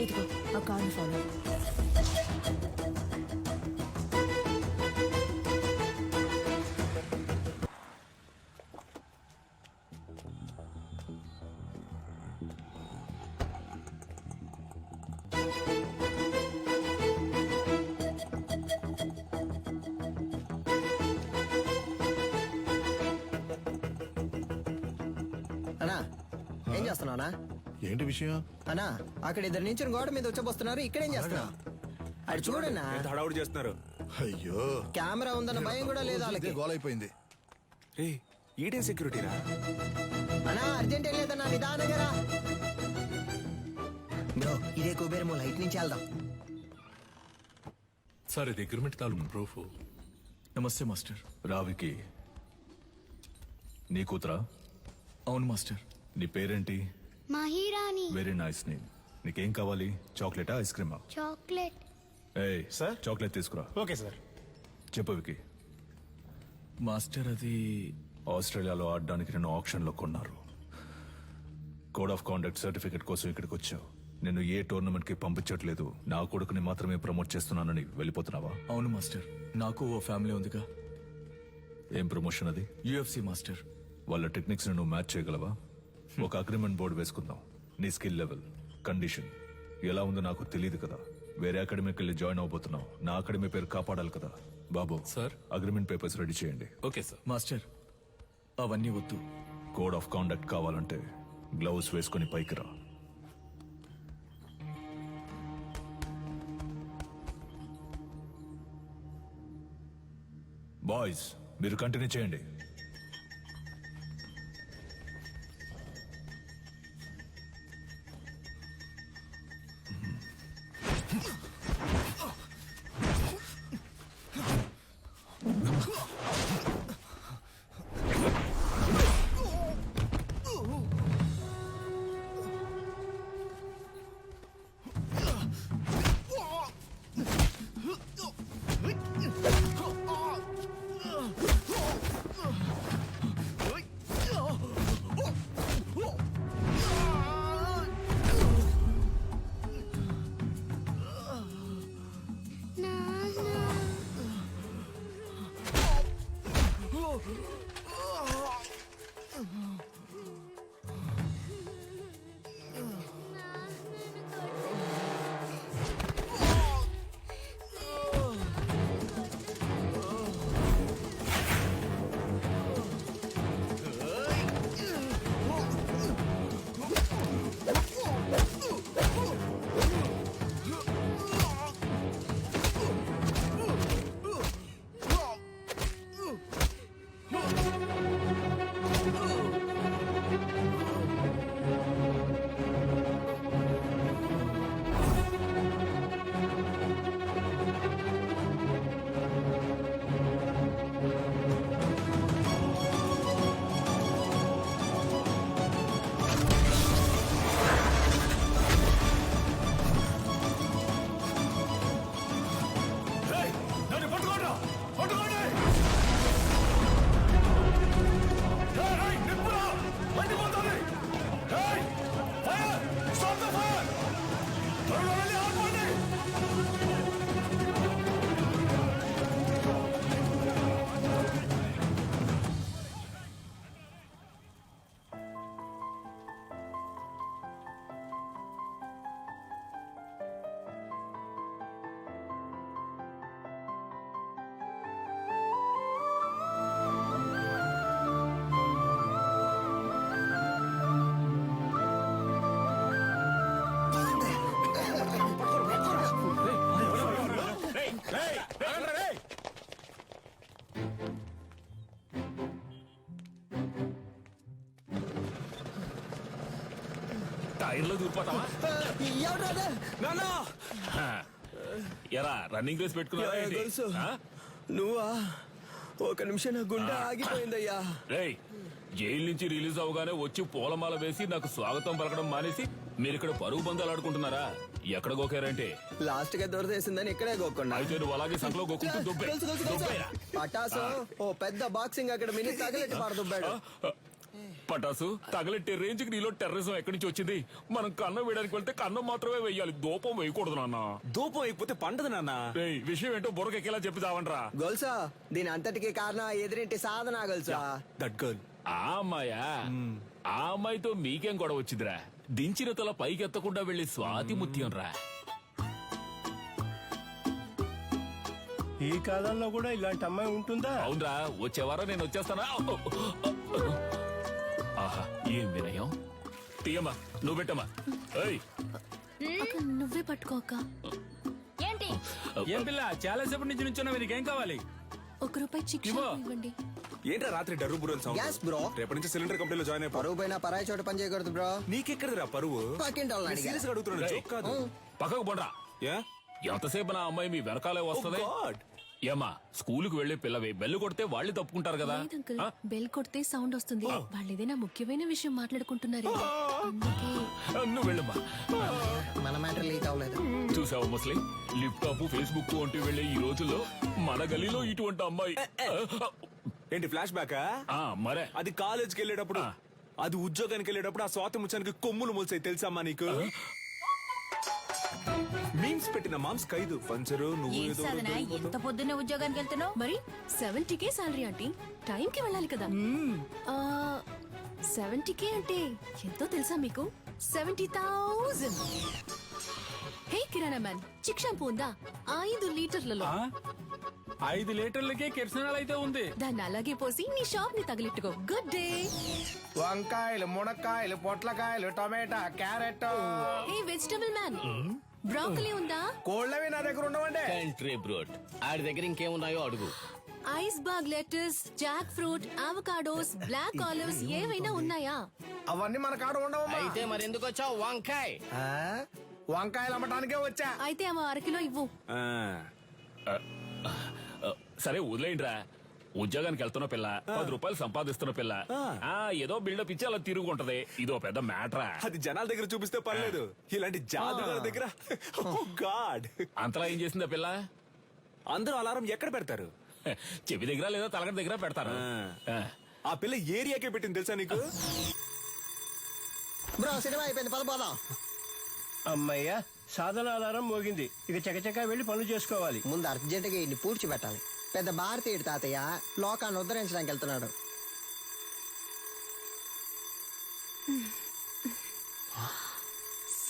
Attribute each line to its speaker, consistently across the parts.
Speaker 1: ఇదిగో ఆ కార్ని ఫాలో.
Speaker 2: అన్నా ఏం చేస్తున్నావునా?
Speaker 3: ఏంటి విషయం?
Speaker 2: అన్నా అక్కడ ఇద్దరు నుంచి గోడ మీద వచ్చబోస్తున్నారు. ఇక్కడేం చేస్తున్నావు? అది చూడన్నా,
Speaker 4: హడావుడి చేస్తున్నారు.
Speaker 3: అయ్యో,
Speaker 2: కెమెరా ఉందన్న భయం కూడా లేదు వాళ్ళకి.
Speaker 3: గోల్ అయిపోయింది.
Speaker 4: రే ఈడే సెక్యూరిటీరా?
Speaker 2: అన్నా అర్జెంట్ ఏం లేదన్నా, నిదానంగా రా. బ్రో ఇదే కుబేరమో, లైట్ నుంచి వెళ్దాం.
Speaker 5: సార్ ఇది అగ్రిమెంట్ తాలూకు ప్రూఫ్.
Speaker 6: నమస్తే మాస్టర్.
Speaker 5: రావికి నీ కూతురా?
Speaker 6: అవును మాస్టర్.
Speaker 5: నీ పేరేంటి?
Speaker 7: మహిరాణి.
Speaker 5: Very nice name. నీకేం కావాలి? చాక్లెటా, ఐస్ క్రీమా?
Speaker 7: చాక్లెట్.
Speaker 5: ఏయ్
Speaker 4: సార్?
Speaker 5: చాక్లెట్ తీసుకురా.
Speaker 4: Okay sir.
Speaker 5: చెప్పు వికి.
Speaker 6: మాస్టర్ అది
Speaker 5: ఆస్ట్రేలియాలో ఆడడానికి నేను ఆప్షన్లో కొన్నారు. కోడ్ ఆఫ్ కాండక్ట్ సర్టిఫికెట్ కోసం ఇక్కడికి వచ్చావు. నేను ఏ టోర్నమెంట్ కి పంపించట్లేదు, నా కొడుకుని మాత్రమే ప్రమోట్ చేస్తున్నానని వెళ్ళిపోతున్నావా?
Speaker 6: అవును మాస్టర్. నాకు ఓ ఫ్యామిలీ ఉందిగా.
Speaker 5: ఏం ప్రమోషన్ అది?
Speaker 6: UFC master.
Speaker 5: వాళ్ళ టెక్నిక్స్ నువ్వు మ్యాచ్ చేయగలవా? ఒక అగ్రిమెంట్ బోర్డు వేసుకుందాం. నీ స్కిల్ లెవెల్, కండిషన్ ఎలా ఉందో నాకు తెలియదు కదా. వేరే అకాడమీకి వెళ్ళి జాయిన్ అవబోతున్నావు. నా అకాడమీ పేరు కాపాడాలి కదా. బాబు
Speaker 6: సార్.
Speaker 5: అగ్రిమెంట్ పేపర్స్ రెడీ చేయండి.
Speaker 6: Okay sir. మాస్టర్ అవన్నీ వద్దు.
Speaker 5: కోడ్ ఆఫ్ కాండక్ట్ కావాలంటే గ్లౌస్ వేసుకుని పైకి రా. బాయ్స్ మీరు కంటిన్యూ చేయండి.
Speaker 4: టైర్లో దూరిపోతావా? ఎరా రన్నింగ్ రేస్ పెట్టుకున్నా?
Speaker 2: నువ్వా? ఒక నిమిషం నా గుండె ఆగిపోయిందయ్యా.
Speaker 4: రేయ్ జైలు నుంచి రిలీజ్ అవగానే వచ్చి పూలమాల వేసి నాకు స్వాగతం పలకడం మానేసి మీరు ఇక్కడ పరుగు బంధాలు ఆడుకుంటున్నారా? ఎక్కడ గోకారంటే
Speaker 2: లాస్ట్ గా దొరదేసిందని ఇక్కడే గోకుండా
Speaker 4: అయితే నువ్వు అలాగే సంకలో గోకుంటూ దుబ్బే దుబ్బేరా.
Speaker 2: పటాసు ఓ పెద్ద బాక్సింగ్ అక్కడ మినీ తగిలెట్టి పారదుబ్బాడు.
Speaker 4: పటాసు తగలెట్టే రేంజ్ కి నీలో టెర్రరిజం ఎక్కడి నుంచి వచ్చింది? మనం కన్నం వేయడానికి వెళ్తే కన్నం మాత్రమే వేయాలి, దూపం వేయకూడదు నాన్న.
Speaker 8: దూపం అయిపోతే పండదు నాన్న.
Speaker 4: ఏయ్, విషయం ఏంటో బుర్రకెక్కేలా చెప్పి చావంట్రా.
Speaker 2: గొలుసా దీని అంతటికి కారణం ఎదురింటి సాధన గొలుసా.
Speaker 8: That girl.
Speaker 4: ఆ అమ్మాయా? ఆ అమ్మాయితో మీకేం గొడవ వచ్చిందిరా? దించిన తల పైకెత్తకుండా వెళ్లి స్వాతి ముత్యం రా.
Speaker 9: ఈ కాలంలో కూడా ఇలాంటి అమ్మాయి ఉంటుందా?
Speaker 4: అవునరా, వచ్చే వారం నేను వచ్చేస్తానా? ఆహా, ఏం వినయం. తీయమ్మా, నువ్వు పెట్టమ్మా. ఏయ్,
Speaker 1: అక్క నువ్వే పట్టుకో అక్క.
Speaker 10: ఏంటి?
Speaker 8: ఏం పిల్ల చాలా సేపటి నుంచి నుంచున్నావు, నీకేం కావాలి?
Speaker 1: ₹1 చిక్ ఇవ్వండి.
Speaker 8: ఏంట్రా రాత్రి డర్రు బుర్రలు సౌండ్?
Speaker 2: Gas bro.
Speaker 8: రేపటి నుంచి సిలిండర్ కంపెనీలో జాయిన్ అయిపో.
Speaker 2: పరువు పైన పరాయి చోట పని చేయకూడదు బ్రో.
Speaker 8: నీకెక్కడదిరా పరువు?
Speaker 2: పక్కింటి వాళ్ళని అడిగా.
Speaker 8: సీరియస్ గా అడుగుతున్నాను,
Speaker 4: రేయ్.
Speaker 8: జోక్ కాదు.
Speaker 4: పక్కకు పోండ్రా.
Speaker 8: ఏ?
Speaker 4: ఎంతసేపు నా అమ్మాయి మీ వెనకాలే వస్తది?
Speaker 8: Oh God.
Speaker 4: ఏమా, స్కూలుకు వెళ్లే పిల్లవి బెల్లు కొడితే వాళ్ళు తప్పుకుంటారు కదా.
Speaker 1: లేదు అంకుల్, బెల్ కొడితే సౌండ్ వస్తుంది. వాళ్ళు ఏదైనా ముఖ్యమైన విషయం మాట్లాడుకుంటున్నారు, అందుకే.
Speaker 4: నువ్వు వెళ్ళమ్మా.
Speaker 2: మన మ్యాటర్ లీక్ అవ్వలేదు.
Speaker 4: చూసావు ముస్లి, లిప్టాప్ ఫేస్బుక్ వంటి వెళ్లే ఈ రోజుల్లో మన గలీలో ఇటువంటి అమ్మాయి.
Speaker 8: ఏంటి ఫ్లాష్ బ్యాకా?
Speaker 4: మరే
Speaker 8: అది కాలేజ్కి వెళ్ళేటప్పుడు, అది ఉద్యోగానికి వెళ్ళేటప్పుడు ఆ స్వాతి ముచ్చానికి కొమ్ములు మొలిసాయి తెలుసమ్మా నీకు? మీమ్స్ పెట్టిన మామ్స్ ఖైదు పంచరు నువ్వు
Speaker 10: ఏం
Speaker 8: ఏదో
Speaker 10: సాధన, ఎంత పొద్దున్నే ఉద్యోగానికి వెళ్తున్నావు?
Speaker 1: మరి 70K సాలరీ ఆంటీ, టైంకి వెళ్ళాలి కదా. 70K అంటే ఎంతో తెలుసా మీకు? 70,000. హే కిరాణా మ్యాన్, చిక్ షాంపూ ఉందా? 5 లీటర్లలో.
Speaker 8: 5 లీటర్లకే కిరసనాలు అయితే ఉంది.
Speaker 1: దాన్ని అలాగే పోసి నీ షాప్ ని తగిలిట్టుకో. Good day.
Speaker 9: వంకాయలు, మునక్కాయలు, పొట్లకాయలు, tomato, carrot.
Speaker 1: Hey vegetable man, broccoli ఉందా?
Speaker 9: కోళ్ళవి నా దగ్గర ఉండవండి.
Speaker 11: కంట్రీ బ్రోడ్ ఆడి దగ్గర ఇంకేమున్నాయో అడుగు.
Speaker 1: Iceberg lettuce, jackfruit, avocados, black olives ఏవైనా ఉన్నాయా?
Speaker 9: అవన్నీ మన కాడ ఉండవమ్మా.
Speaker 11: అయితే మరెందుకు వచ్చావు? వంకాయ్
Speaker 9: ఆ? వంకాయలు అమ్మటానికే వచ్చా.
Speaker 1: అయితే అవ 1 కిలో ఇవ్వు.
Speaker 4: సరే వదిలేయండిరా. ఉద్యోగానికి వెళ్తున్న పిల్ల, ₹10 సంపాదిస్తున్న పిల్ల, ఏదో బిల్డప్ ఇచ్చి అలా తిరుగుంటది. ఇదో పెద్ద మ్యాటరా.
Speaker 8: అది జనాల దగ్గర చూపిస్తే పర్లేదు, ఇలాంటి జాదుగారి దగ్గర గాడ్.
Speaker 4: అంతలా ఏం చేసిందా పిల్ల?
Speaker 8: అందరూ అలారం ఎక్కడ పెడతారు?
Speaker 4: చెవి దగ్గర లేదా తలగడ దగ్గర పెడతారు.
Speaker 8: ఆ పిల్ల ఏరియాకే పెట్టింది తెలుసా నీకు?
Speaker 2: బ్రో సినిమా అయిపోయింది, పద పోదాం.
Speaker 9: అమ్మయ్య, సాధన ఆధారం మోగింది. ఇక చకచకా వెళ్లి పనులు చేసుకోవాలి.
Speaker 2: ముందు అర్జెంటుగా ఇన్ని పూడ్చిపెట్టాలి. పెద్ద భారతీయుడు తాతయ్య లోకాన్ని ఉద్ధరించడానికి వెళ్తున్నాడు.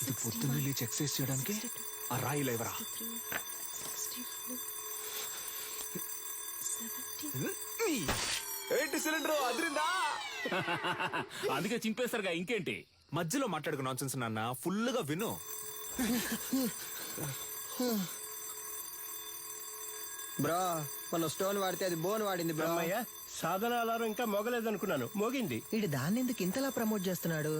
Speaker 8: ఇది పొద్దున్న లేచి ఎక్సర్సైజ్ చేయడానికి ఆ రాయి లేవరా?
Speaker 1: 64, 70.
Speaker 8: ఏంటి సిలిండర్ అదిరిందా?
Speaker 4: అందుకే చింపేస్తారుగా, ఇంకేంటి?
Speaker 8: మధ్యలో మాట్లాడుకు నాన్సెన్స్ నాన్న, ఫుల్ గా విను.
Speaker 2: బ్రో మనం స్టోన్ వాడితే అది బోన్ వాడింది బ్రో.
Speaker 9: అమ్మయ్య, సాధన ఆధారం ఇంకా మోగలేదనుకున్నాను, మోగింది.
Speaker 2: వీడు దాన్ని ఎందుకు ఇంతలా ప్రమోట్ చేస్తున్నాడు?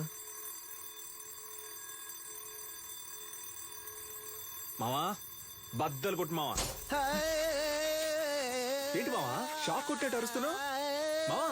Speaker 8: మావా బద్దలు కొట్టు మావా. ఏంటి మావా షాక్ కొట్టేట అరుస్తున్నావు మావా?